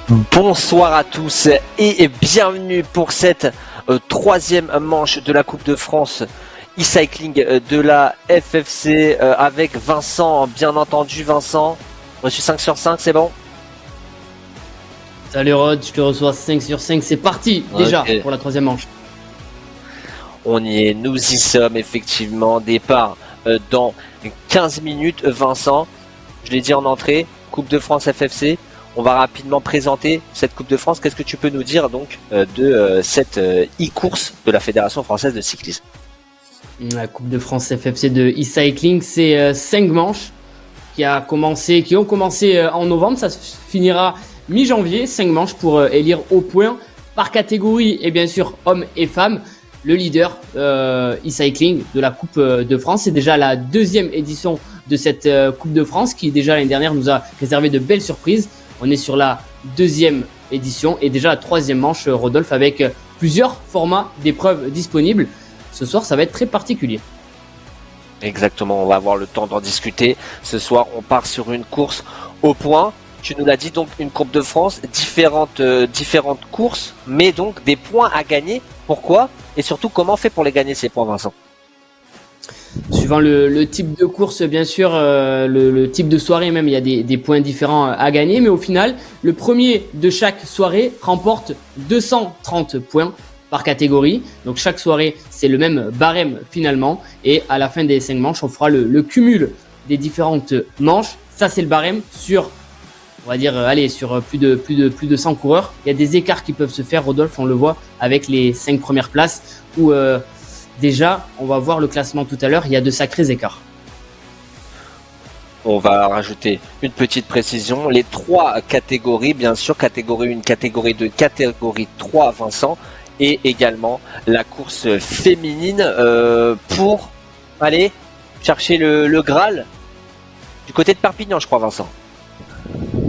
Bonsoir à tous et bienvenue pour cette troisième manche de la Coupe de France e-cycling de la FFC avec Vincent, bien entendu. Vincent, reçu 5 sur 5, c'est bon? Salut Rod, je te reçois 5 sur 5, c'est parti déjà pour la troisième manche. On y est, nous y sommes effectivement, départ dans 15 minutes. Vincent, je l'ai dit en entrée, Coupe de France FFC. On va rapidement présenter cette Coupe de France. Qu'est-ce que tu peux nous dire donc de cette e-course de la Fédération française de cyclisme? La Coupe de France FFC de e-cycling, c'est 5 manches qui ont commencé en novembre. Ça se finira mi-janvier. 5 manches pour élire au point par catégorie et bien sûr hommes et femmes le leader e-cycling de la Coupe de France. C'est déjà la deuxième édition de cette Coupe de France qui déjà l'année dernière nous a réservé de belles surprises. On est sur la deuxième édition et déjà la troisième manche, Rodolphe, avec plusieurs formats d'épreuves disponibles. Ce soir, ça va être très particulier. Exactement, on va avoir le temps d'en discuter. Ce soir, on part sur une course au point. Tu nous l'as dit, donc une Coupe de France, différentes courses, mais donc des points à gagner. Pourquoi? Et surtout, comment on fait pour les gagner, ces points, Vincent? Suivant le type de course, bien sûr, le type de soirée même, il y a des points différents à gagner. Mais au final, le premier de chaque soirée remporte 230 points par catégorie. Donc chaque soirée, c'est le même barème finalement. Et à la fin des 5 manches, on fera le cumul des différentes manches. Ça, c'est le barème sur, on va dire, sur plus de 100 coureurs. Il y a des écarts qui peuvent se faire, Rodolphe, on le voit avec les 5 premières places où... déjà, on va voir le classement tout à l'heure, il y a de sacrés écarts. On va rajouter une petite précision. Les 3 catégories, bien sûr, catégorie 1, catégorie 2, catégorie 3, Vincent, et également la course féminine pour aller chercher le Graal du côté de Perpignan, je crois, Vincent.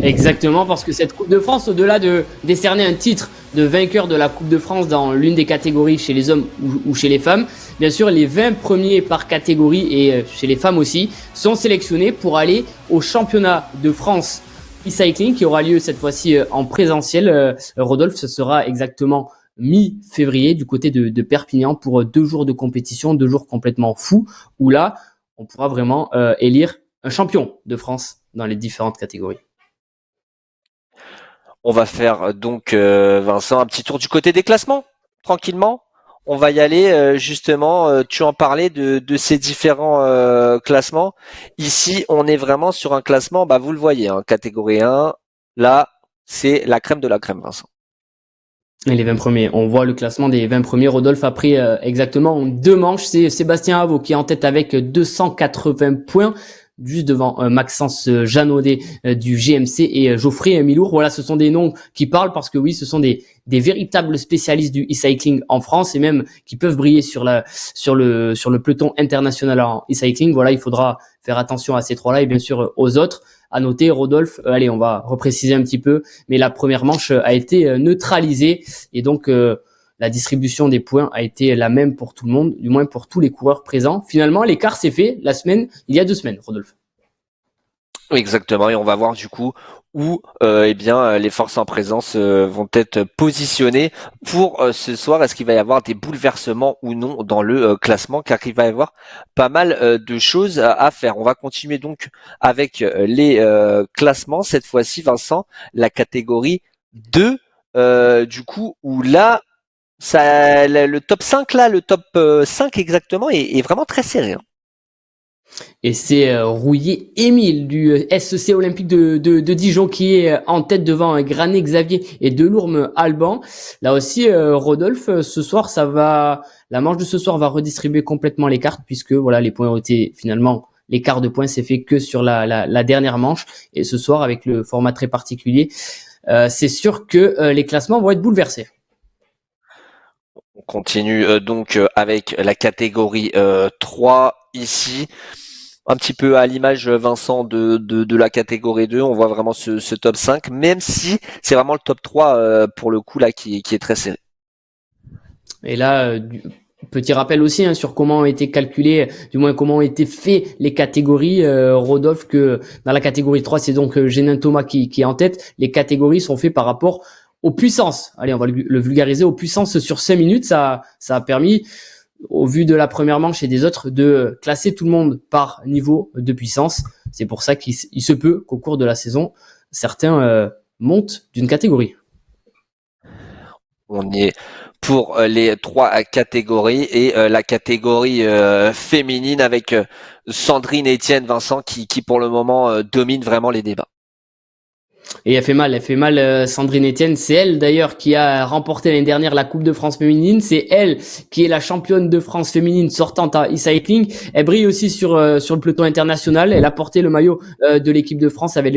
Exactement, parce que cette Coupe de France, au-delà de décerner un titre de vainqueur de la Coupe de France dans l'une des catégories chez les hommes ou chez les femmes, bien sûr, les 20 premiers par catégorie et chez les femmes aussi sont sélectionnés pour aller au championnat de France e-cycling qui aura lieu cette fois-ci en présentiel. Rodolphe, ce sera exactement mi-février du côté de Perpignan pour 2 jours de compétition, 2 jours complètement fous où là, on pourra vraiment élire un champion de France dans les différentes catégories. On va faire donc, Vincent, un petit tour du côté des classements, tranquillement. On va y aller, justement, tu en parlais de ces différents classements. Ici, on est vraiment sur un classement, vous le voyez, hein, catégorie 1, là, c'est la crème de la crème, Vincent. Et les 20 premiers, on voit le classement des 20 premiers. Rodolphe a pris exactement 2 manches. C'est Sébastien Avaux qui est en tête avec 280 points. Juste devant Maxence Janaudet du GMC et Geoffrey Milour. Voilà, ce sont des noms qui parlent parce que oui, ce sont des véritables spécialistes du e-cycling en France et même qui peuvent briller sur le peloton international en e-cycling. Voilà, il faudra faire attention à ces 3-là et bien sûr aux autres. À noter, Rodolphe, allez, on va repréciser un petit peu, mais la première manche a été neutralisée et donc la distribution des points a été la même pour tout le monde, du moins pour tous les coureurs présents. Finalement, l'écart s'est fait il y a 2 semaines, Rodolphe. Exactement, et on va voir du coup où les forces en présence vont être positionnées pour ce soir. Est-ce qu'il va y avoir des bouleversements ou non dans le classement, car il va y avoir pas mal de choses à faire. On va continuer donc avec les classements. Cette fois-ci, Vincent, la catégorie 2, du coup, où là, le top 5 là, le top 5 exactement est vraiment très serré, hein. Et c'est Rouillé Émile du SEC Olympique de Dijon qui est en tête devant Granet Xavier et Delourme Alban. Là aussi, Rodolphe, ce soir, la manche de ce soir va redistribuer complètement les cartes puisque voilà, les points ont été finalement, l'écart de points s'est fait que sur la dernière manche. Et ce soir, avec le format très particulier, c'est sûr que les classements vont être bouleversés. On continue donc avec la catégorie 3 ici. Un petit peu à l'image, Vincent, de la catégorie 2, on voit vraiment ce top 5, même si c'est vraiment le top 3 pour le coup là qui est très serré. Et là, Petit rappel aussi sur comment ont été calculés, du moins comment ont été faits les catégories, Rodolphe, que dans la catégorie 3, c'est donc Génin Thomas qui est en tête. Les catégories sont faites par rapport aux puissances. Allez, on va le vulgariser, aux puissances sur 5 minutes. Ça a permis, au vu de la première manche et des autres, de classer tout le monde par niveau de puissance. C'est pour ça qu'il se peut qu'au cours de la saison, certains montent d'une catégorie. On est pour les 3 catégories et la catégorie féminine avec Sandrine, Etienne, Vincent qui pour le moment domine vraiment les débats. Et elle fait mal Sandrine Etienne. C'est elle d'ailleurs qui a remporté l'année dernière la Coupe de France féminine. C'est elle qui est la championne de France féminine sortante à e-cycling. Elle brille aussi sur le peloton international. Elle a porté le maillot de l'équipe de France avec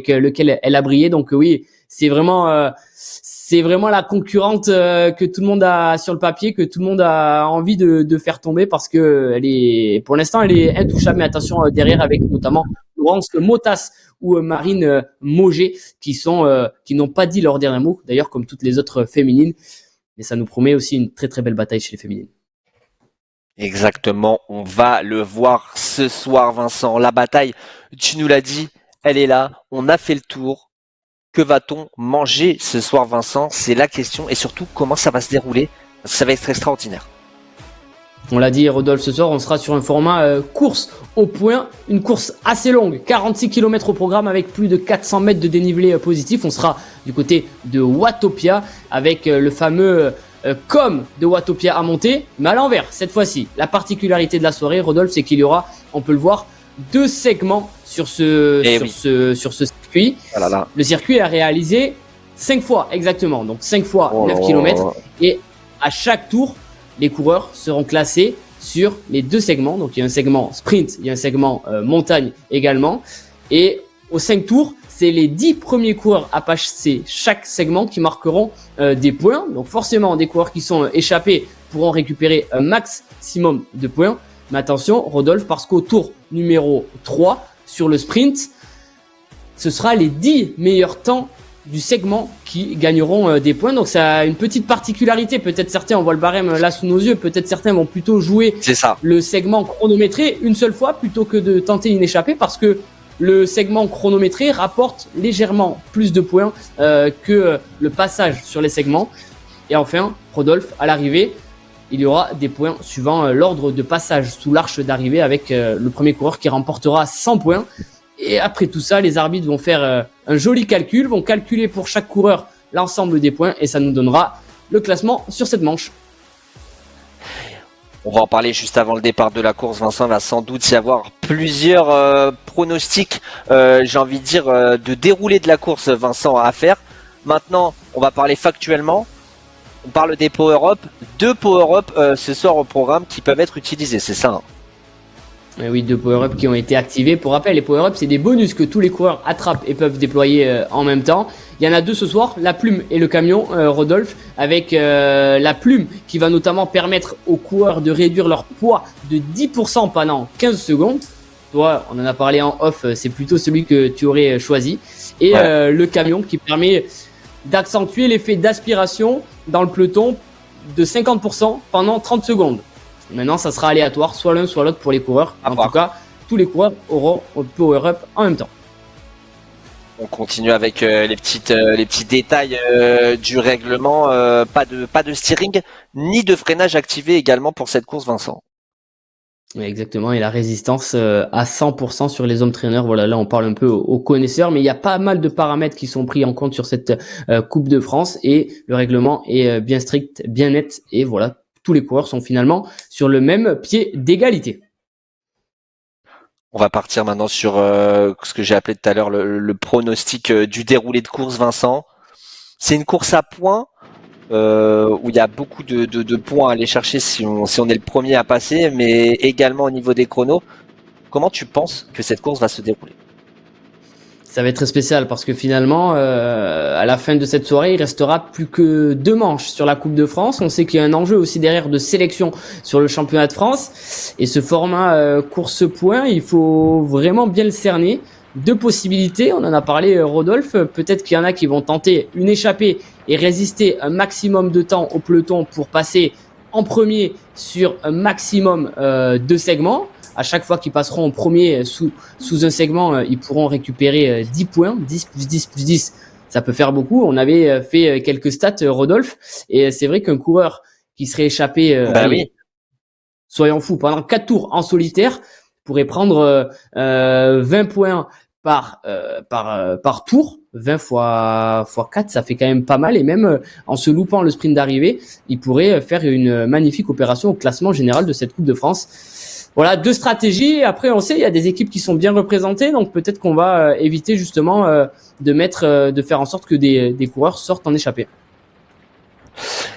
lequel elle a brillé. Donc oui, c'est vraiment la concurrente que tout le monde a sur le papier, que tout le monde a envie de faire tomber parce que pour l'instant, elle est intouchable. Mais attention derrière avec notamment Laurence Motas ou Marine Mauger qui n'ont pas dit leur dernier mot, d'ailleurs comme toutes les autres féminines. Mais ça nous promet aussi une très très belle bataille chez les féminines. Exactement, on va le voir ce soir, Vincent. La bataille, tu nous l'as dit, elle est là, on a fait le tour. Que va-t-on manger ce soir, Vincent? C'est la question. Et surtout, comment ça va se dérouler? Ça va être extraordinaire. On l'a dit, Rodolphe, ce soir, on sera sur un format course au point, une course assez longue, 46 km au programme avec plus de 400 mètres de dénivelé positif. On sera du côté de Watopia avec le fameux com de Watopia à monter, mais à l'envers cette fois-ci. La particularité de la soirée, Rodolphe, c'est qu'il y aura, on peut le voir, 2 segments sur ce circuit. Ah là là. Le circuit est réalisé 5 fois exactement, donc 5 fois 9 km et à chaque tour, les coureurs seront classés sur les 2 segments. Donc, il y a un segment sprint, il y a un segment montagne également. Et aux 5 tours, c'est les 10 premiers coureurs à passer chaque segment qui marqueront des points. Donc, forcément, des coureurs qui sont échappés pourront récupérer un maximum de points. Mais attention, Rodolphe, parce qu'au tour numéro 3, sur le sprint, ce sera les 10 meilleurs temps du segment qui gagneront des points. Donc ça a une petite particularité, peut-être certains, on voit le barème là sous nos yeux, peut-être certains vont plutôt jouer le segment chronométré une seule fois plutôt que de tenter une échappée, parce que le segment chronométré rapporte légèrement plus de points que le passage sur les segments. Et enfin, Rodolphe, à l'arrivée, il y aura des points suivant l'ordre de passage sous l'arche d'arrivée avec le premier coureur qui remportera 100 points. Et après tout ça, les arbitres vont faire un joli calcul, vont calculer pour chaque coureur l'ensemble des points et ça nous donnera le classement sur cette manche. On va en parler juste avant le départ de la course. Vincent va sans doute y avoir plusieurs pronostics, j'ai envie de dire, de déroulé de la course, Vincent, à faire. Maintenant, on va parler factuellement. On parle des power-up. 2 power-up ce soir au programme qui peuvent être utilisés, c'est ça, hein? Oui, 2 power-up qui ont été activés. Pour rappel, les power-up, c'est des bonus que tous les coureurs attrapent et peuvent déployer en même temps. Il y en a 2 ce soir, la plume et le camion, Rodolphe, avec la plume qui va notamment permettre aux coureurs de réduire leur poids de 10% pendant 15 secondes. Toi, on en a parlé en off, c'est plutôt celui que tu aurais choisi. Et le camion qui permet d'accentuer l'effet d'aspiration dans le peloton de 50% pendant 30 secondes. Maintenant, ça sera aléatoire, soit l'un, soit l'autre pour les coureurs. En tout cas, tous les coureurs auront un power-up en même temps. On continue avec les petits détails du règlement. Pas de steering ni de freinage activé également pour cette course, Vincent. Oui, exactement. Et la résistance à 100% sur les hommes traîneurs. Voilà, là, on parle un peu aux connaisseurs, mais il y a pas mal de paramètres qui sont pris en compte sur cette Coupe de France et le règlement est bien strict, bien net. Et voilà, tous les coureurs sont finalement sur le même pied d'égalité. On va partir maintenant sur ce que j'ai appelé tout à l'heure le pronostic du déroulé de course, Vincent. C'est une course à points où il y a beaucoup de points à aller chercher si on est le premier à passer, mais également au niveau des chronos. Comment tu penses que cette course va se dérouler ? Ça va être très spécial parce que finalement, à la fin de cette soirée, il restera plus que 2 manches sur la Coupe de France. On sait qu'il y a un enjeu aussi derrière de sélection sur le championnat de France. Et ce format course-point, il faut vraiment bien le cerner. 2 possibilités, on en a parlé, Rodolphe. Peut-être qu'il y en a qui vont tenter une échappée et résister un maximum de temps au peloton pour passer en premier sur un maximum 2 segments. À chaque fois qu'ils passeront en premier sous un segment, ils pourront récupérer 10 points. 10 plus 10 plus 10, ça peut faire beaucoup. On avait fait quelques stats, Rodolphe, et c'est vrai qu'un coureur qui serait échappé, Oui. soyons fous, pendant 4 tours en solitaire, pourrait prendre 20 points par tour. 20 fois 4, ça fait quand même pas mal. Et même en se loupant le sprint d'arrivée, il pourrait faire une magnifique opération au classement général de cette Coupe de France. Voilà, 2 stratégies. Après, on sait, il y a des équipes qui sont bien représentées, donc peut-être qu'on va éviter justement de faire en sorte que des coureurs sortent en échappée.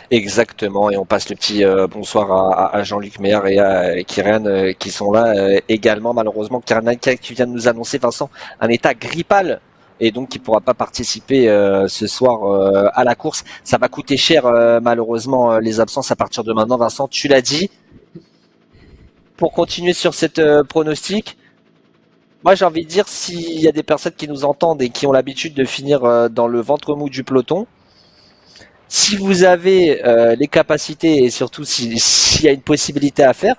Exactement, et on passe le petit bonsoir à Jean-Luc Meyer et à Kyrian qui sont là également. Malheureusement, Kyrian qui vient de nous annoncer, Vincent, un état grippal et donc qui pourra pas participer ce soir à la course. Ça va coûter cher malheureusement les absences à partir de maintenant. Vincent, tu l'as dit. Pour continuer sur cette pronostic, moi j'ai envie de dire, s'il y a des personnes qui nous entendent et qui ont l'habitude de finir dans le ventre mou du peloton, si vous avez les capacités et surtout s'il y a une possibilité à faire,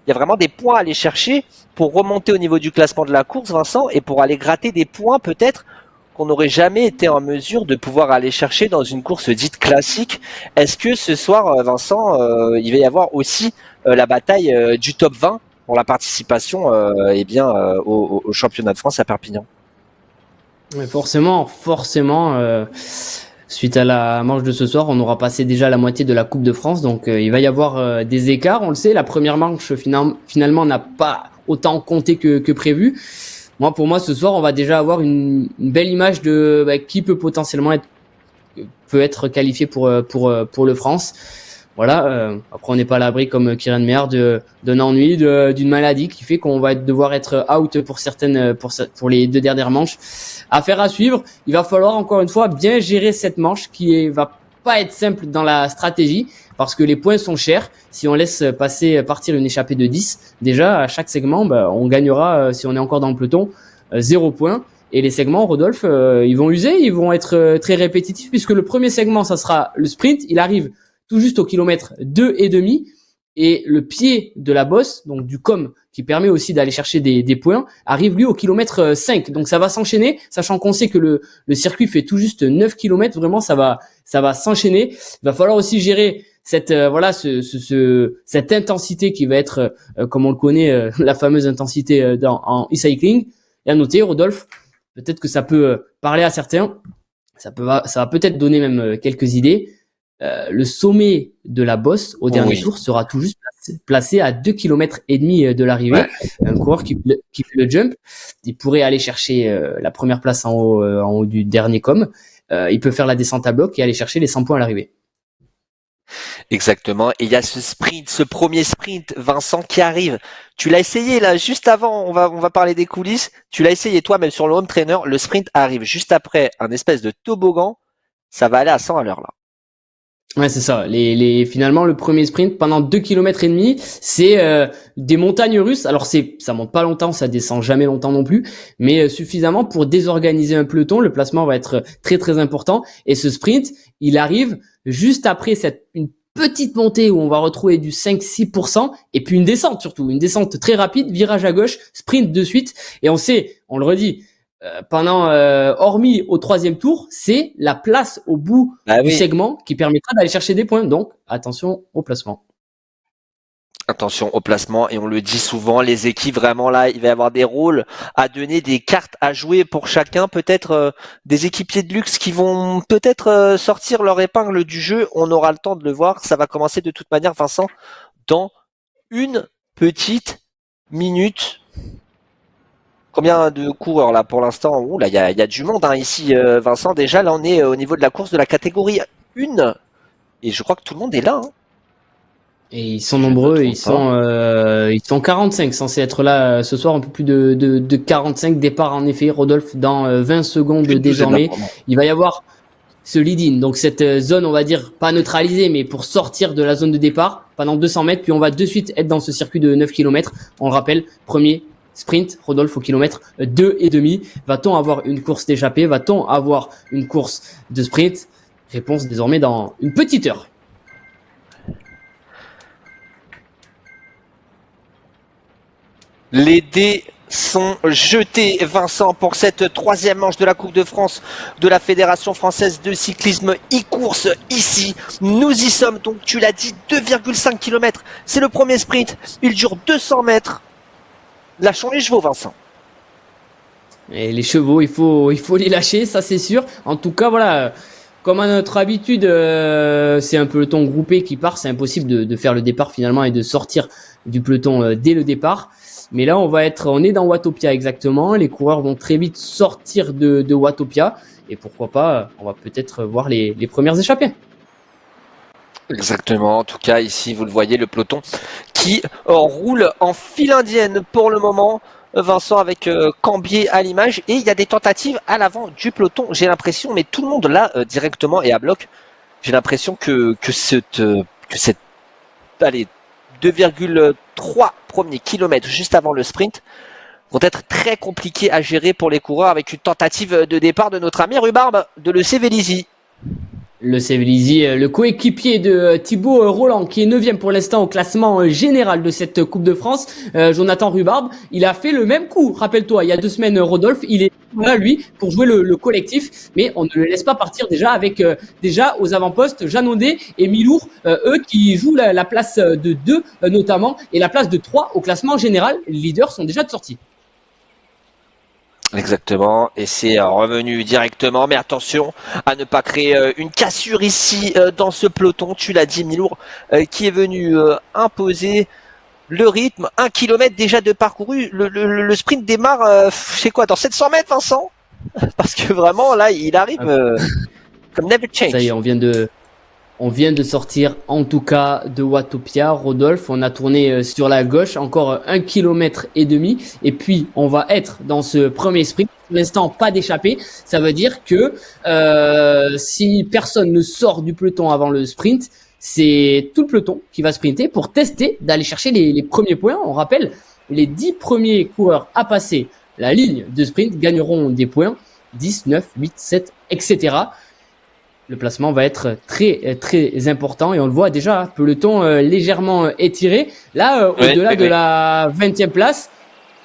il y a vraiment des points à aller chercher pour remonter au niveau du classement de la course, Vincent, et pour aller gratter des points peut-être qu'on n'aurait jamais été en mesure de pouvoir aller chercher dans une course dite classique. Est-ce que ce soir, Vincent, il va y avoir aussi la bataille du top 20 pour la participation au championnat de France à Perpignan? Ouais, forcément. Suite à la manche de ce soir, on aura passé déjà la moitié de la Coupe de France, donc il va y avoir des écarts. On le sait, la première manche finalement n'a pas autant compté que prévu. Pour moi, ce soir, on va déjà avoir une belle image de qui peut potentiellement être qualifié pour le France. Voilà. Après, on n'est pas à l'abri comme Kyrian Meyer d'un ennui, d'une maladie qui fait qu'on va devoir être out pour les 2 dernières manches. Affaire à suivre. Il va falloir encore une fois bien gérer cette manche va pas être simple dans la stratégie parce que les points sont chers. Si on laisse partir une échappée de 10, déjà à chaque segment, on gagnera si on est encore dans le peloton 0 points. Et les segments, Rodolphe, ils vont user, ils vont être très répétitifs puisque le premier segment, ça sera le sprint. Il arrive tout juste au kilomètre 2,5 et le pied de la bosse, donc du com qui permet aussi d'aller chercher des points, arrive lui au kilomètre 5. Donc ça va s'enchaîner, sachant qu'on sait que le circuit fait tout juste 9 kilomètres. Vraiment, ça va s'enchaîner. Il va falloir aussi gérer cette intensité qui va être, comme on le connaît, la fameuse intensité en e-cycling. Et à noter, Rodolphe, peut-être que ça peut parler à certains. Ça va peut-être donner même quelques idées. Le sommet de la bosse au dernier tour sera tout juste placé à 2,5 km de l'arrivée. Ouais. Un coureur qui fait le jump, il pourrait aller chercher la première place en haut du dernier com. Il peut faire la descente à bloc et aller chercher les 100 points à l'arrivée. Exactement. Et il y a ce premier sprint, Vincent, qui arrive. Tu l'as essayé là, juste avant, on va parler des coulisses. Tu l'as essayé toi, même sur le home trainer. Le sprint arrive juste après un espèce de toboggan. Ça va aller à 100 à l'heure là. Ouais, c'est ça. Finalement, le premier sprint pendant 2,5 km, c'est des montagnes russes. Alors ça monte pas longtemps, ça descend jamais longtemps non plus, mais suffisamment pour désorganiser un peloton. Le placement va être très très important. Et ce sprint, il arrive juste après une petite montée où on va retrouver du 5-6% et puis une descente surtout, une descente très rapide, virage à gauche, sprint de suite. Et on le redit. Hormis au 3e tour, c'est la place au bout du segment qui permettra d'aller chercher des points. Donc, attention au placement. Attention au placement, et on le dit souvent, les équipes vraiment là, il va y avoir des rôles à donner, des cartes à jouer pour chacun, peut-être des équipiers de luxe qui vont peut-être sortir leur épingle du jeu. On aura le temps de le voir. Ça va commencer de toute manière, Vincent, dans une petite minute. Combien de coureurs là pour l'instant? Ouh là, il y a du monde ici, Vincent. Déjà, là, on est au niveau de la course de la catégorie 1. Et je crois que tout le monde est là. Et ils sont nombreux, ils sont 45 censés être là ce soir, un peu plus de 45 départs en effet. Rodolphe, dans 20 secondes désormais, il va y avoir ce lead-in. Donc cette zone, on va dire, pas neutralisée, mais pour sortir de la zone de départ pendant 200 mètres. Puis on va de suite être dans ce circuit de 9 km. On le rappelle, premier sprint, Rodolphe, au kilomètre 2,5. Va-t-on avoir une course d'échappée? Va-t-on avoir une course de sprint? Réponse désormais dans une petite heure. Les dés sont jetés, Vincent, pour cette troisième manche de la Coupe de France de la Fédération française de cyclisme e-course. Ici, nous y sommes, donc tu l'as dit, 2,5 km. C'est le premier sprint, il dure 200 mètres. Lâchons les chevaux, Vincent. Et les chevaux, il faut les lâcher, ça c'est sûr. En tout cas, voilà, comme à notre habitude, c'est un peloton groupé qui part. C'est impossible de faire le départ finalement et de sortir du peloton dès le départ. Mais là, on est dans Watopia exactement. Les coureurs vont très vite sortir de Watopia. Et pourquoi pas, on va peut-être voir les premières échappées. Exactement, en tout cas ici vous le voyez, le peloton qui roule en file indienne pour le moment, Vincent, avec Cambier à l'image, et il y a des tentatives à l'avant du peloton, j'ai l'impression, mais tout le monde là directement et à bloc, j'ai l'impression que cette allez, 2,3 premiers kilomètres juste avant le sprint vont être très compliqués à gérer pour les coureurs, avec une tentative de départ de notre ami Rhubarbe de l'EC Vélizy. Le Sevelisi, le coéquipier de Thibaut Roland, qui est 9e pour l'instant au classement général de cette Coupe de France. Jonathan Rhubarbe, il a fait le même coup. Rappelle-toi, il y a 2 semaines, Rodolphe, il est là, lui, pour jouer le collectif. Mais on ne le laisse pas partir déjà avec, déjà aux avant-postes, Jeannaudet et Milour, eux qui jouent la place de 2 notamment, et la place de 3 au classement général. Les leaders sont déjà de sortie. Exactement, et c'est revenu directement, mais attention à ne pas créer une cassure ici dans ce peloton, tu l'as dit Milour, qui est venu imposer le rythme, 1 km déjà de parcouru, le sprint démarre, c'est quoi, dans 700 mètres Vincent? Parce que vraiment là il arrive comme never change. Ça y est, on vient de sortir en tout cas de Watopia, Rodolphe. On a tourné sur la gauche, encore 1,5 km et puis on va être dans ce premier sprint. Pour l'instant, pas d'échappée. Ça veut dire que si personne ne sort du peloton avant le sprint, c'est tout le peloton qui va sprinter pour tester d'aller chercher les premiers points. On rappelle, les 10 premiers coureurs à passer la ligne de sprint gagneront des points, 10, 9, 8, 7, etc. Le placement va être très très important et on le voit déjà, peloton légèrement étiré. Là, au-delà de la 20e place,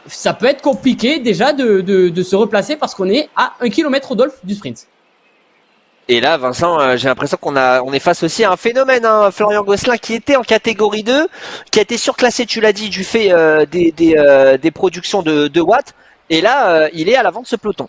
ça peut être compliqué déjà de se replacer parce qu'on est à 1 km Rodolphe du sprint. Et là, Vincent, j'ai l'impression on est face aussi à un phénomène, hein, Florian Gosselin qui était en catégorie 2, qui a été surclassé, tu l'as dit, du fait des productions de watts. Et là, il est à l'avant de ce peloton.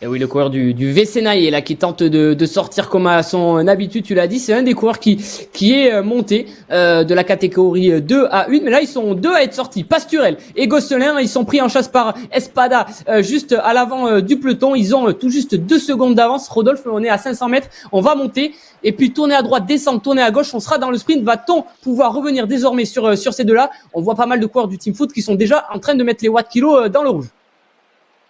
Et oui, le coureur du Vessenaï est là qui tente de sortir comme à son habitude, tu l'as dit, c'est un des coureurs qui est monté de la catégorie 2 à 1, mais là ils sont 2 à être sortis. Pasturel et Gosselin, ils sont pris en chasse par Espada juste à l'avant du peloton, ils ont tout juste 2 secondes d'avance. Rodolphe, on est à 500 mètres, on va monter et puis tourner à droite, descendre, tourner à gauche, on sera dans le sprint. Va-t-on pouvoir revenir désormais sur ces deux-là? On voit pas mal de coureurs du Team Foot qui sont déjà en train de mettre les watts kilos dans le rouge.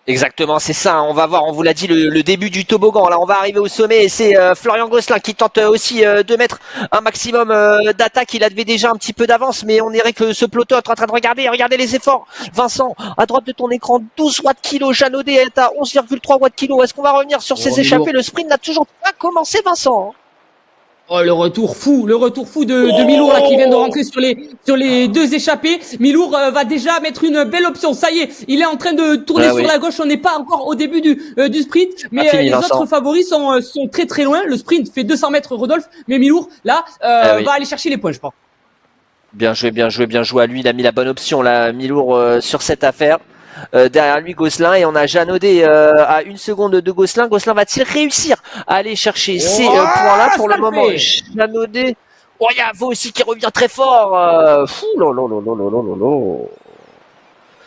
Exactement, c'est ça, on va voir, on vous l'a dit, le début du toboggan, là on va arriver au sommet et c'est Florian Gosselin qui tente aussi de mettre un maximum d'attaque. Il avait déjà un petit peu d'avance, mais on dirait que ce peloton est en train de regardez les efforts. Vincent, à droite de ton écran, 12 watts kilo, Jeannaudet est à 11,3 watts kilo. Est-ce qu'on va revenir sur ces échappées? Le sprint n'a toujours pas commencé, Vincent. Oh, le retour fou de Milour là qui vient de rentrer sur les 2 échappées. Milour va déjà mettre une belle option. Ça y est, il est en train de tourner sur la gauche. On n'est pas encore au début du sprint, mais les autres favoris sont très très loin. Le sprint fait 200 mètres, Rodolphe, mais Milour là va aller chercher les points, je pense. Bien joué à lui. Il a mis la bonne option là, Milour, sur cette affaire. Derrière lui Gosselin et on a Jeannaudet à 1 seconde de Gosselin. Gosselin va-t-il réussir à aller chercher ces points-là pour le moment? Jeannaudet, oh il y a Vaux aussi qui revient très fort.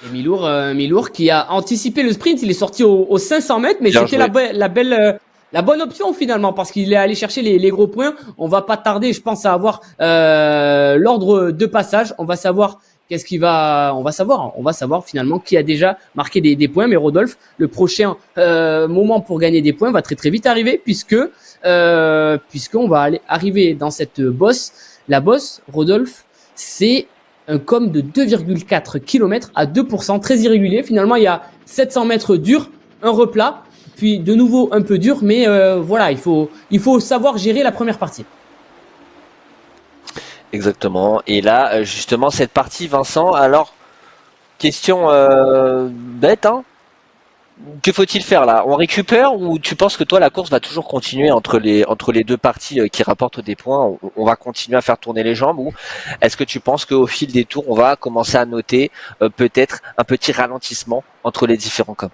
Et Milour qui a anticipé le sprint, il est sorti aux 500 mètres, mais c'était la bonne option finalement parce qu'il est allé chercher les gros points. On va pas tarder, je pense, à avoir l'ordre de passage. On va savoir on va savoir finalement qui a déjà marqué des points. Mais Rodolphe, le prochain moment pour gagner des points va très très vite arriver puisqu'on va arriver dans cette bosse. La bosse, Rodolphe, c'est un com de 2,4 km à 2%, très irrégulier. Finalement, il y a 700 mètres durs, un replat, puis de nouveau un peu dur, mais voilà, il faut savoir gérer la première partie. Exactement. Et là, justement, cette partie, Vincent, alors, Question bête, hein. Que faut-il faire là? On récupère ou tu penses que toi la course va toujours continuer entre les deux parties qui rapportent des points? On va continuer à faire tourner les jambes ou est-ce que tu penses qu'au fil des tours on va commencer à noter peut-être un petit ralentissement entre les différents camps?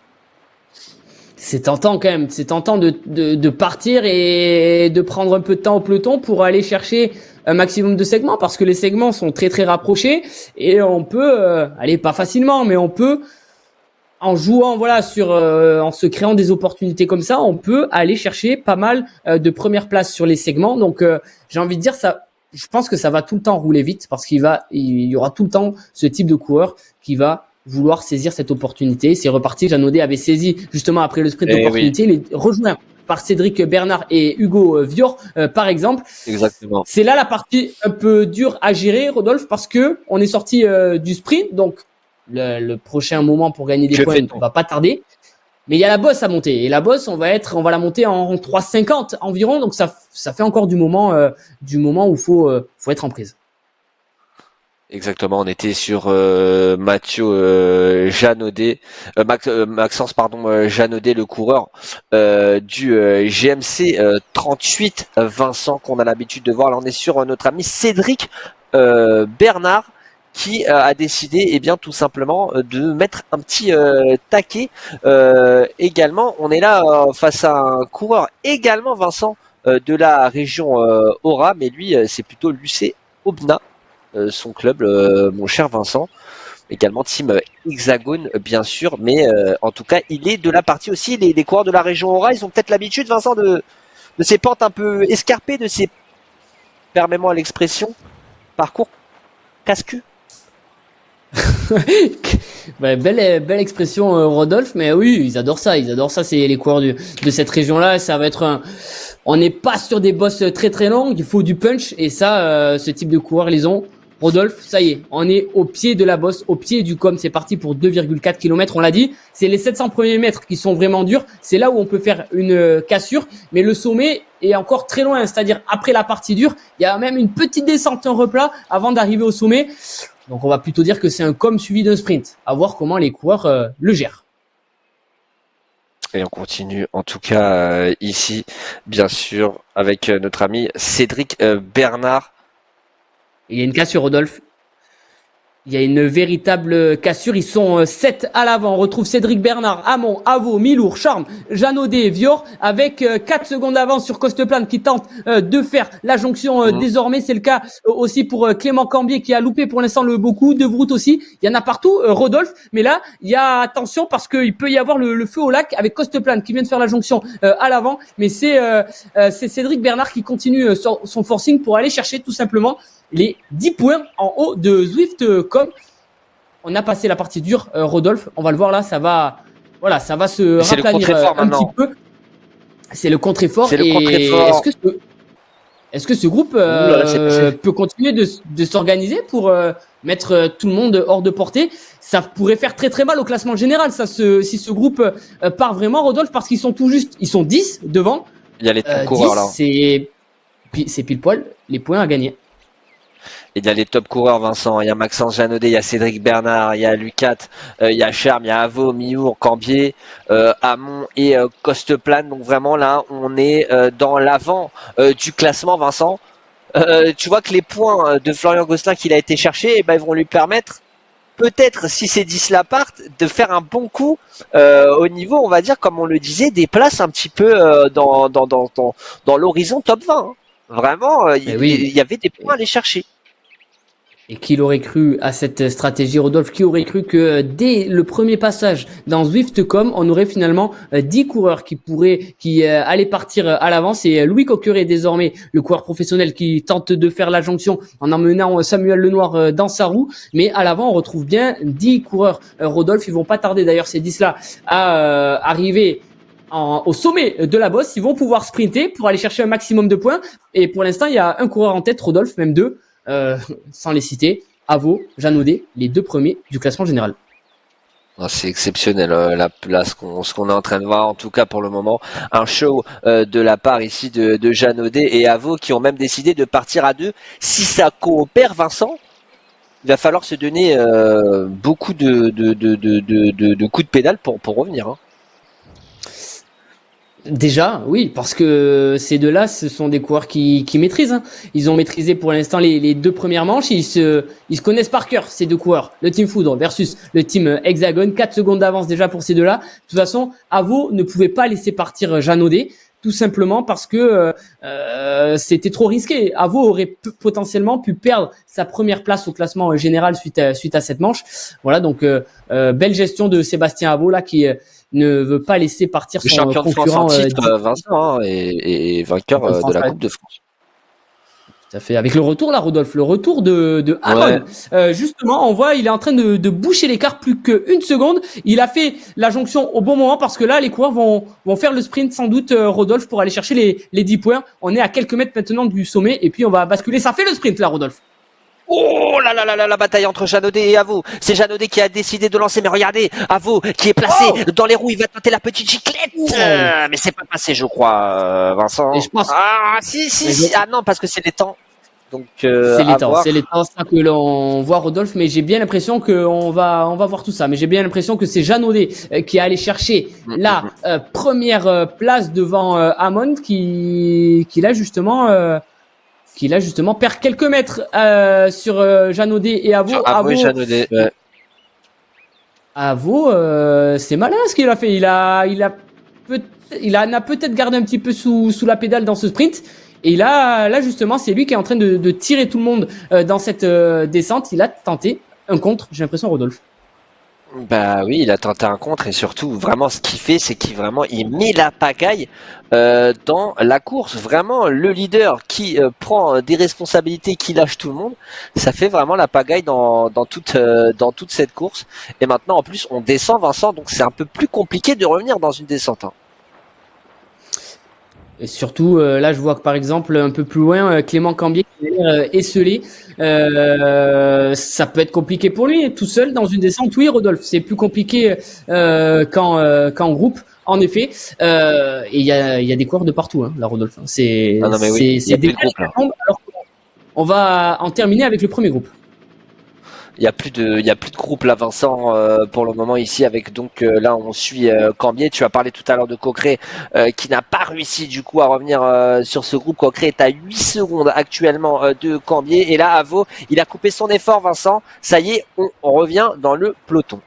C'est tentant quand même, c'est tentant de partir et de prendre un peu de temps au peloton pour aller chercher un maximum de segments parce que les segments sont très très rapprochés et on peut, aller pas facilement, mais on peut en jouant voilà en se créant des opportunités comme ça, on peut aller chercher pas mal de premières places sur les segments. Donc j'ai envie de dire ça, je pense que ça va tout le temps rouler vite parce il y aura tout le temps ce type de coureur qui va vouloir saisir cette opportunité. C'est reparti. Jeannaudet avait saisi justement après le sprint d'opportunité. Oui. Il est rejoint par Cédric Bernard et Hugo Vior, par exemple. Exactement. C'est là la partie un peu dure à gérer, Rodolphe, parce que on est sorti du sprint, donc le prochain moment pour gagner des points ne va pas tarder. Mais il y a la bosse à monter. Et la bosse, on va la monter en 3,50 environ. Donc ça fait encore du moment où faut être en prise. Exactement, on était sur Mathieu Jeannaudet, Maxence Jeannaudet, le coureur du GMC 38 Vincent qu'on a l'habitude de voir. Là on est sur notre ami Cédric Bernard qui a décidé tout simplement de mettre un petit taquet également. On est là face à un coureur également Vincent de la région Aura, mais lui c'est plutôt l'UC Aubenas. Son club, mon cher Vincent, également team Hexagone bien sûr, mais en tout cas il est de la partie aussi. Les coureurs de la région Aura, ils ont peut-être l'habitude, Vincent, de ces pentes un peu escarpées, de ces, permets-moi l'expression, parcours casse-cul. Belle expression, Rodolphe, mais oui, ils adorent ça, c'est les coureurs de cette région-là. Ça va être on n'est pas sur des bosses très très longues, il faut du punch, et ça, ce type de coureurs, les ont. Rodolphe, ça y est, on est au pied de la bosse, au pied du com, c'est parti pour 2,4 km, on l'a dit. C'est les 700 premiers mètres qui sont vraiment durs, c'est là où on peut faire une cassure, mais le sommet est encore très loin, c'est-à-dire après la partie dure, il y a même une petite descente, un replat avant d'arriver au sommet. Donc on va plutôt dire que c'est un com suivi d'un sprint, à voir comment les coureurs le gèrent. Et on continue en tout cas ici, bien sûr, avec notre ami Cédric Bernard. Il y a une cassure, Rodolphe. Il y a une véritable cassure. Ils sont 7 à l'avant. On retrouve Cédric Bernard, Hamon, Avo, Milour, Charme, Jeannaudet, Vior, avec 4 secondes d'avance sur Costeplane qui tente de faire la jonction désormais. C'est le cas aussi pour Clément Cambier qui a loupé pour l'instant le beaucoup. De Vrout aussi. Il y en a partout, Rodolphe. Mais là, il y a attention parce qu'il peut y avoir le feu au lac avec Costeplane qui vient de faire la jonction à l'avant. Mais c'est Cédric Bernard qui continue son forcing pour aller chercher tout simplement les 10 points en haut de Zwift.com. On a passé la partie dure, Rodolphe. On va le voir là, ça va se raplanir un petit peu. C'est le contre-effort. Est-ce que ce groupe peut continuer de s'organiser pour mettre tout le monde hors de portée? Ça pourrait faire très très mal au classement général, si ce groupe part vraiment, Rodolphe, parce qu'ils sont tout juste, ils sont 10 devant. Il y a les top coureurs là. C'est pile poil les points à gagner. Il y a les top coureurs, Vincent. Il y a Maxence Jeannaudet, il y a Cédric Bernard, il y a Lucat, il y a Charme, il y a Avo, Miour, Cambier, Hamon et Costeplane. Donc vraiment là, on est dans l'avant du classement, Vincent. Tu vois que les points de Florian Gosselin qu'il a été chercher, ils vont lui permettre, peut-être si ces 10 là partent, de faire un bon coup au niveau, on va dire, comme on le disait, des places un petit peu dans l'horizon top 20. Hein. Vraiment, il y avait des points à aller chercher. Et qui l'aurait cru à cette stratégie, Rodolphe? Qui aurait cru que dès le premier passage dans Zwift.com, on aurait finalement 10 coureurs qui allaient partir à l'avant? C'est Louis Coqueret désormais, le coureur professionnel, qui tente de faire la jonction en emmenant Samuel Lenoir dans sa roue. Mais à l'avant, on retrouve bien 10 coureurs. Rodolphe, ils vont pas tarder d'ailleurs, ces 10-là, à arriver au sommet de la bosse. Ils vont pouvoir sprinter pour aller chercher un maximum de points. Et pour l'instant, il y a un coureur en tête, Rodolphe, même deux. Sans les citer, Avo, Jeannaudet, les 2 premiers du classement général. C'est exceptionnel ce qu'on est en train de voir, en tout cas pour le moment, un show de la part ici de Jeannaudet et Avo qui ont même décidé de partir à 2. Si ça coopère, Vincent, il va falloir se donner beaucoup de coups de pédale pour revenir. Hein. Déjà, oui, parce que ces deux-là, ce sont des coureurs qui maîtrisent. Hein. Ils ont maîtrisé pour l'instant les deux premières manches. Ils se connaissent par cœur, ces deux coureurs. Le Team Foudre versus le Team Hexagone. 4 secondes d'avance déjà pour ces deux-là. De toute façon, Avo ne pouvait pas laisser partir Jean Audet, tout simplement parce que c'était trop risqué. Avo aurait potentiellement pu perdre sa première place au classement général suite à cette manche. Voilà, donc belle gestion de Sébastien Avo là qui ne veut pas laisser partir son champion de France concurrent en titre, Vincent, hein, et vainqueur de la Coupe de France. Tout à fait. Avec le retour là, Rodolphe, le retour de Hamon. Ouais. Justement, on voit, il est en train de boucher l'écart plus qu'une seconde. Il a fait la jonction au bon moment parce que là, les coureurs vont faire le sprint sans doute, Rodolphe, pour aller chercher les 10 points. On est à quelques mètres maintenant du sommet et puis on va basculer. Ça fait le sprint là, Rodolphe. Oh là là là là, la bataille entre Jean Audet et Avo. C'est Jean Audet qui a décidé de lancer, mais regardez, Avo qui est placé dans les roues, il va tenter la petite giclette. Mais c'est pas passé, je crois, Vincent. Et je pense... Ah si. Ah non, parce que c'est les temps. Donc c'est les temps, ça que l'on voit, Rodolphe, mais j'ai bien l'impression qu'on va voir tout ça. Mais j'ai bien l'impression que c'est Jean Audet qui est allé chercher la première place devant Hamon qui là justement perd quelques mètres sur Jean Audet et Avo. Avo et Jean Audet, ouais. Avo, c'est malin ce qu'il a fait. Il a peut-être gardé un petit peu sous la pédale dans ce sprint. Et là justement, c'est lui qui est en train de tirer tout le monde dans cette descente. Il a tenté un contre, j'ai l'impression, Rodolphe. Bah oui, il a tenté un contre et surtout, vraiment, ce qu'il fait, c'est qu'il met la pagaille dans la course. Vraiment, le leader qui prend des responsabilités, qui lâche tout le monde, ça fait vraiment la pagaille dans toute cette course. Et maintenant, en plus, on descend, Vincent, donc c'est un peu plus compliqué de revenir dans une descente. Hein. Et surtout, là, je vois que par exemple, un peu plus loin, Clément Cambier qui a l'air esselé. Ça peut être compliqué pour lui, tout seul dans une descente. Oui, Rodolphe, c'est plus compliqué qu'en groupe, en effet. Et il y a des coureurs de partout, hein, là, Rodolphe. C'est des groupes, là. Alors on va en terminer avec le premier groupe. Il y a plus de groupe là, Vincent, pour le moment ici avec donc là on suit Cambier. Tu as parlé tout à l'heure de Coqueret qui n'a pas réussi du coup à revenir sur ce groupe. Coqueret est à 8 secondes actuellement de Cambier et là Avo, il a coupé son effort, Vincent. Ça y est, on revient dans le peloton.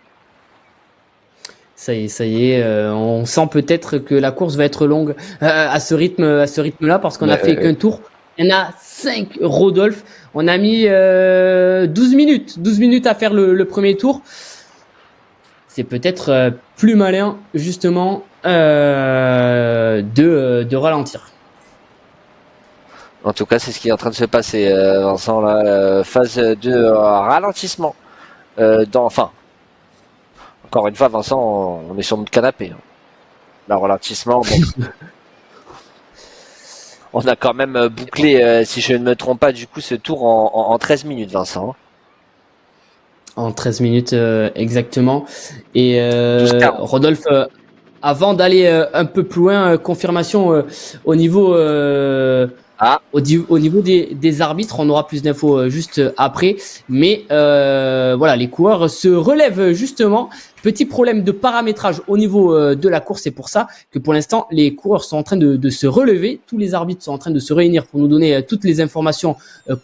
Ça y est, on sent peut-être que la course va être longue à ce rythme-là parce qu'on a fait qu'un tour. Il y en a 5, Rodolphe. On a mis 12 minutes à faire le premier tour. C'est peut-être plus malin, justement, de ralentir. En tout cas, c'est ce qui est en train de se passer, Vincent, là, phase de ralentissement. Encore une fois, Vincent, on est sur notre canapé. Hein. Le ralentissement, bon. On a quand même bouclé, si je ne me trompe pas, du coup, ce tour en 13 minutes, Vincent. En 13 minutes, exactement. Et Rodolphe, avant d'aller un peu plus loin, confirmation au niveau des arbitres, on aura plus d'infos juste après. Mais voilà, les coureurs se relèvent justement. Petit problème de paramétrage au niveau de la course, c'est pour ça que pour l'instant les coureurs sont en train de se relever. Tous les arbitres sont en train de se réunir pour nous donner toutes les informations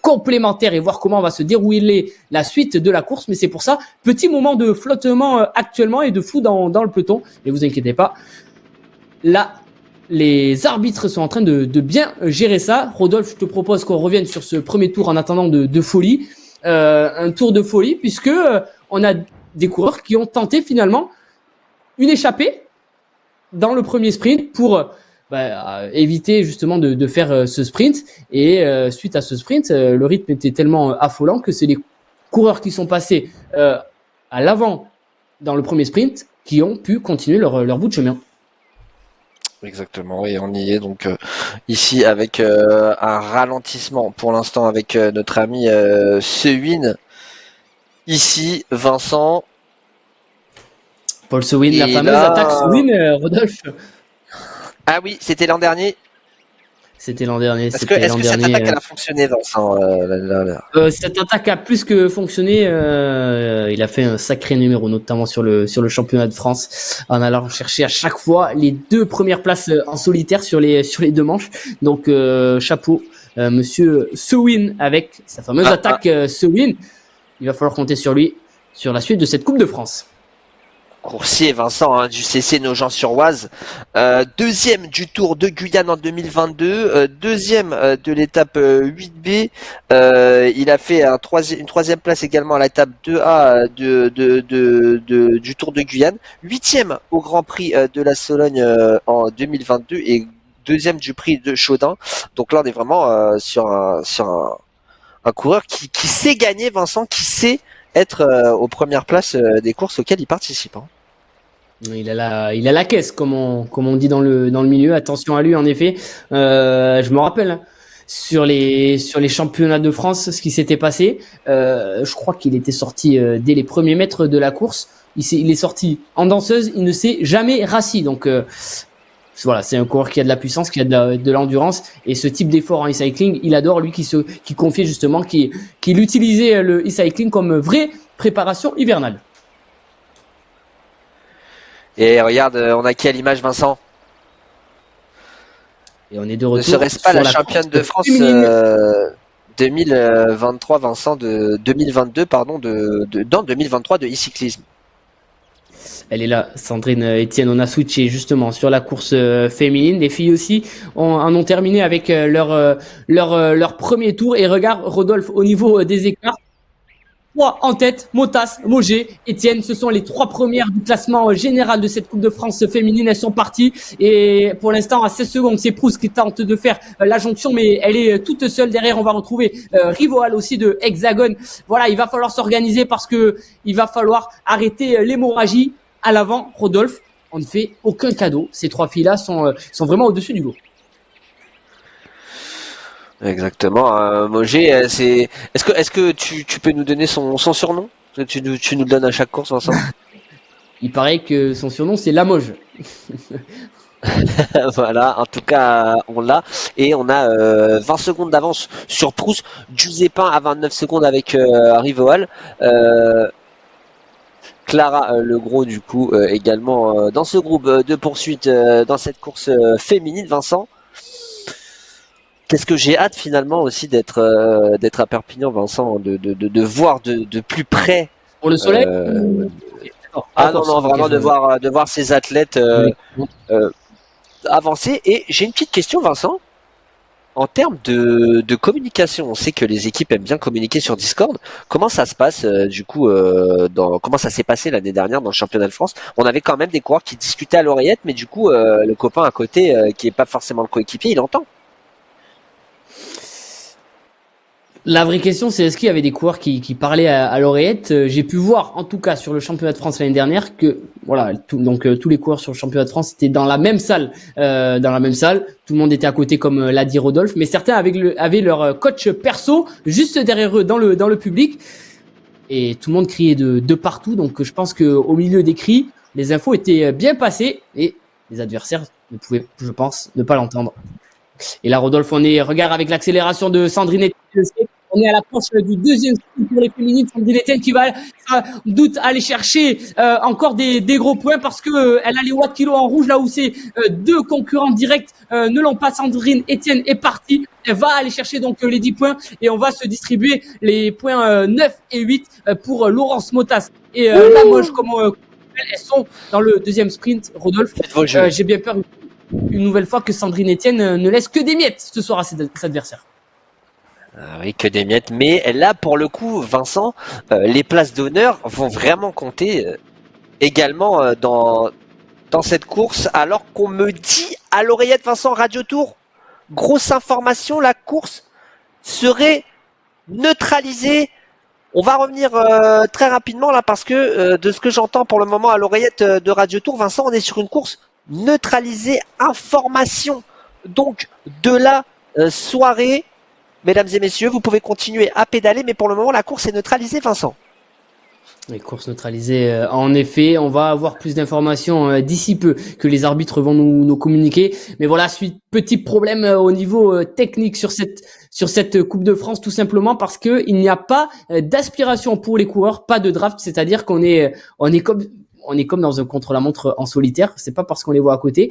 complémentaires et voir comment va se dérouler la suite de la course. Mais c'est pour ça, petit moment de flottement actuellement et de flou dans le peloton. Mais vous inquiétez pas, là les arbitres sont en train de bien gérer ça. Rodolphe, je te propose qu'on revienne sur ce premier tour en attendant de folie, un tour de folie puisque on a des coureurs qui ont tenté finalement une échappée dans le premier sprint pour éviter justement de faire ce sprint. Et suite à ce sprint, le rythme était tellement affolant que c'est les coureurs qui sont passés à l'avant dans le premier sprint qui ont pu continuer leur bout de chemin. Exactement, et on y est donc ici avec un ralentissement pour l'instant avec notre ami Sewin. Ici, Vincent. Paul Sewin, la fameuse attaque Sewin, Rodolphe. Ah oui, c'était l'an dernier. C'était l'an dernier. Est-ce que cette attaque elle a fonctionné, Vincent, l'année dernière? Cette attaque a plus que fonctionné. Il a fait un sacré numéro, notamment sur le championnat de France, en allant chercher à chaque fois les 2 premières places en solitaire sur les 2 manches. Donc chapeau, Monsieur Sewin avec sa fameuse attaque Sewin. Il va falloir compter sur lui sur la suite de cette Coupe de France. Coursier, Vincent, du CC Nogent-sur-Oise, deuxième du Tour de Guyane en 2022, deuxième de l'étape 8B. Il a fait une troisième place également à l'étape 2A du Tour de Guyane, huitième au Grand Prix de la Sologne en 2022 et deuxième du Prix de Chaudun. Donc là, on est vraiment sur un coureur qui sait gagner, Vincent, qui sait être aux premières places des courses auxquelles il participe. Il a la caisse, comme on dit dans le milieu. Attention à lui, en effet. Je me rappelle sur les championnats de France, ce qui s'était passé. Je crois qu'il était sorti dès les premiers mètres de la course. Il est sorti en danseuse. Il ne s'est jamais rassis. Donc voilà, c'est un coureur qui a de la puissance, qui a de l'endurance, et ce type d'effort en e-cycling, il adore, lui qui confiait justement, qui utilisait le e-cycling comme vraie préparation hivernale. Et regarde, on a qui à l'image, Vincent? Et on est de retour. Ne serait-ce pas la championne de France 2023, Vincent, de 2022, pardon, dans 2023 de e-cyclisme? Elle est là, Sandrine Etienne. On a switché justement sur la course féminine. Les filles aussi en ont terminé avec leur premier tour. Et regarde, Rodolphe, au niveau des écarts, 3 en tête, Motas, Mogé, Etienne, ce sont les 3 premières du classement général de cette Coupe de France féminine. Elles sont parties et pour l'instant à 16 secondes, c'est Proust qui tente de faire la jonction, mais elle est toute seule. Derrière, on va retrouver Rivoal aussi de Hexagone. Voilà, il va falloir s'organiser parce que il va falloir arrêter l'hémorragie. À l'avant, Rodolphe, on ne fait aucun cadeau. Ces 3 filles-là sont vraiment au-dessus du lot. Exactement. Mogé, est-ce que tu peux nous donner son surnom? Tu nous le donnes à chaque course, Vincent? Il paraît que son surnom, c'est Lamoge. Voilà, en tout cas, on l'a. Et on a 20 secondes d'avance sur Proust. Giuseppin à 29 secondes avec Rivoal. Clara Legros, du coup, également dans ce groupe de poursuite dans cette course féminine, Vincent. Qu'est-ce que j'ai hâte finalement aussi d'être à Perpignan, Vincent, de voir de plus près. Pour le soleil non, vraiment de voir ces athlètes avancer. Et j'ai une petite question, Vincent. En termes de communication, on sait que les équipes aiment bien communiquer sur Discord. Comment ça se passe comment ça s'est passé l'année dernière dans le championnat de France? On avait quand même des coureurs qui discutaient à l'oreillette, mais du coup, le copain à côté, qui est pas forcément le coéquipier, il entend. La vraie question, c'est est-ce qu'il y avait des coureurs qui parlaient à l'oreillette? J'ai pu voir, en tout cas, sur le championnat de France l'année dernière, que voilà, tous les coureurs sur le championnat de France étaient dans la même salle. Tout le monde était à côté, comme l'a dit Rodolphe, mais certains avaient leur coach perso juste derrière eux dans le public, et tout le monde criait de partout. Donc, je pense que au milieu des cris, les infos étaient bien passées et les adversaires ne pouvaient, je pense, ne pas l'entendre. Et là, Rodolphe, regarde avec l'accélération de Sandrine Etienne, on est à l'approche du deuxième sprint pour les féminines. Sandrine Etienne qui va sans doute aller chercher encore des gros points parce que elle a les watts kilos en rouge là où c'est 2 concurrents directs ne l'ont pas. Sandrine Etienne est partie. Elle va aller chercher donc les 10 points et on va se distribuer les points 9 et 8 pour Laurence Motas et Lamoge. Elles sont dans le deuxième sprint, Rodolphe. J'ai bien peur une nouvelle fois que Sandrine Etienne ne laisse que des miettes ce soir à ses adversaires. Oui, que des miettes. Mais là, pour le coup, Vincent, les places d'honneur vont vraiment compter également dans cette course. Alors qu'on me dit à l'oreillette, Vincent, Radio Tour, grosse information, la course serait neutralisée. On va revenir très rapidement là parce que de ce que j'entends pour le moment à l'oreillette de Radio Tour, Vincent, on est sur une course neutralisée information. Donc de la soirée, mesdames et messieurs, vous pouvez continuer à pédaler, mais pour le moment la course est neutralisée, Vincent. Les courses neutralisées, en effet, on va avoir plus d'informations d'ici peu que les arbitres vont nous communiquer. Mais voilà, petit problème au niveau technique sur cette Coupe de France, tout simplement parce que il n'y a pas d'aspiration pour les coureurs, pas de draft, c'est-à-dire qu'on est comme dans un contre-la-montre en solitaire. C'est pas parce qu'on les voit à côté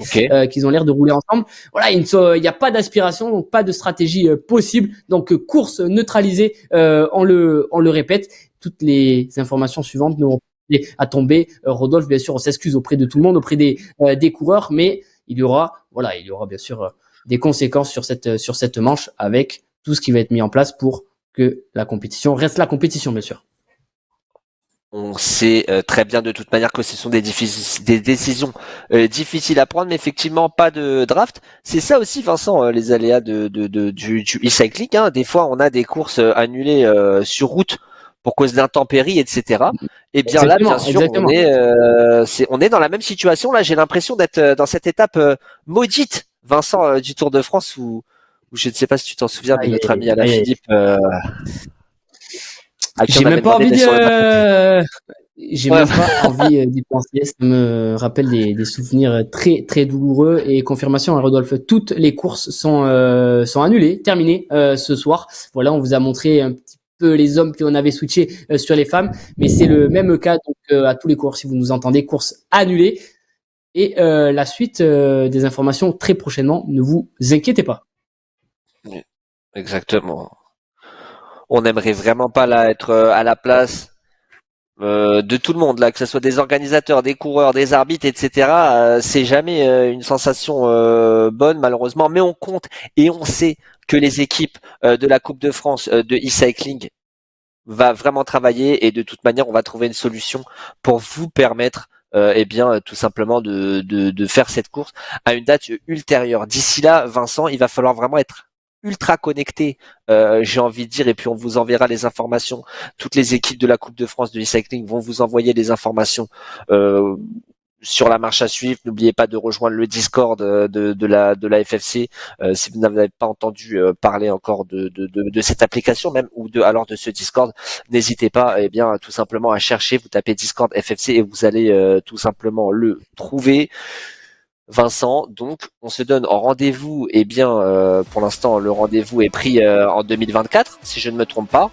qu'ils ont l'air de rouler ensemble. Voilà, il n'y a pas d'aspiration, donc pas de stratégie possible. Donc course neutralisée, on le répète. Toutes les informations suivantes n'auront pas à tomber. Rodolphe, bien sûr, on s'excuse auprès de tout le monde, auprès des coureurs, mais il y aura bien sûr des conséquences sur cette manche avec tout ce qui va être mis en place pour que la compétition reste la compétition, bien sûr. On sait très bien de toute manière que ce sont des décisions difficiles à prendre, mais effectivement pas de draft. C'est ça aussi, Vincent, les aléas du e-cycling. Hein. Des fois, on a des courses annulées sur route pour cause d'intempéries, etc. Et bien Exactement, là, bien sûr, on est dans la même situation. Là, j'ai l'impression d'être dans cette étape maudite, Vincent, du Tour de France, où je ne sais pas si tu t'en souviens, mais notre ami Alain Philippe... J'ai même pas envie d'y penser. Ça me rappelle des souvenirs très très douloureux. Et confirmation, Rodolphe, toutes les courses sont annulées, terminées ce soir. Voilà, on vous a montré un petit peu les hommes, puis on avait switché sur les femmes, mais c'est le même cas donc à tous les cours. Si vous nous entendez, courses annulées. Et la suite des informations très prochainement. Ne vous inquiétez pas. Exactement. On n'aimerait vraiment pas là être à la place de tout le monde, là, que ce soit des organisateurs, des coureurs, des arbitres, etc. C'est jamais une sensation bonne, malheureusement, mais on compte et on sait que les équipes de la Coupe de France de e-cycling va vraiment travailler et de toute manière, on va trouver une solution pour vous permettre tout simplement de faire cette course à une date ultérieure. D'ici là, Vincent, il va falloir vraiment être ultra connecté, j'ai envie de dire, et puis on vous enverra les informations. Toutes les équipes de la Coupe de France de e-cycling vont vous envoyer les informations sur la marche à suivre. N'oubliez pas de rejoindre le Discord de la FFC si vous n'avez pas entendu parler encore de cette application même ou de ce Discord. N'hésitez pas tout simplement à chercher, vous tapez Discord FFC et vous allez tout simplement le trouver. Vincent, donc on se donne en rendez-vous, pour l'instant le rendez-vous est pris en 2024, si je ne me trompe pas.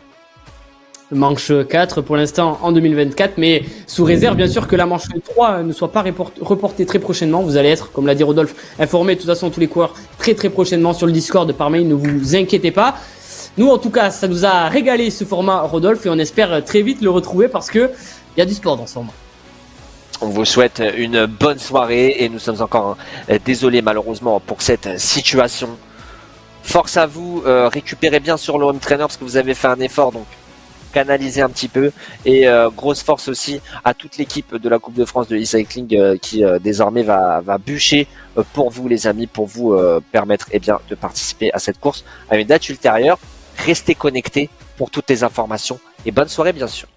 Manche 4 pour l'instant en 2024, mais sous réserve bien sûr que la manche 3 ne soit pas reportée très prochainement. Vous allez être, comme l'a dit Rodolphe, informé de toute façon tous les coureurs très très prochainement sur le Discord par mail, ne vous inquiétez pas. Nous en tout cas, ça nous a régalé ce format, Rodolphe, et on espère très vite le retrouver parce que il y a du sport dans ce format. On vous souhaite une bonne soirée et nous sommes encore désolés malheureusement pour cette situation. Force à vous, récupérez bien sur le home trainer parce que vous avez fait un effort, donc canalisez un petit peu et grosse force aussi à toute l'équipe de la Coupe de France de e-cycling qui désormais va bûcher pour vous les amis, pour vous permettre de participer à cette course à une date ultérieure. Restez connectés pour toutes les informations et bonne soirée bien sûr.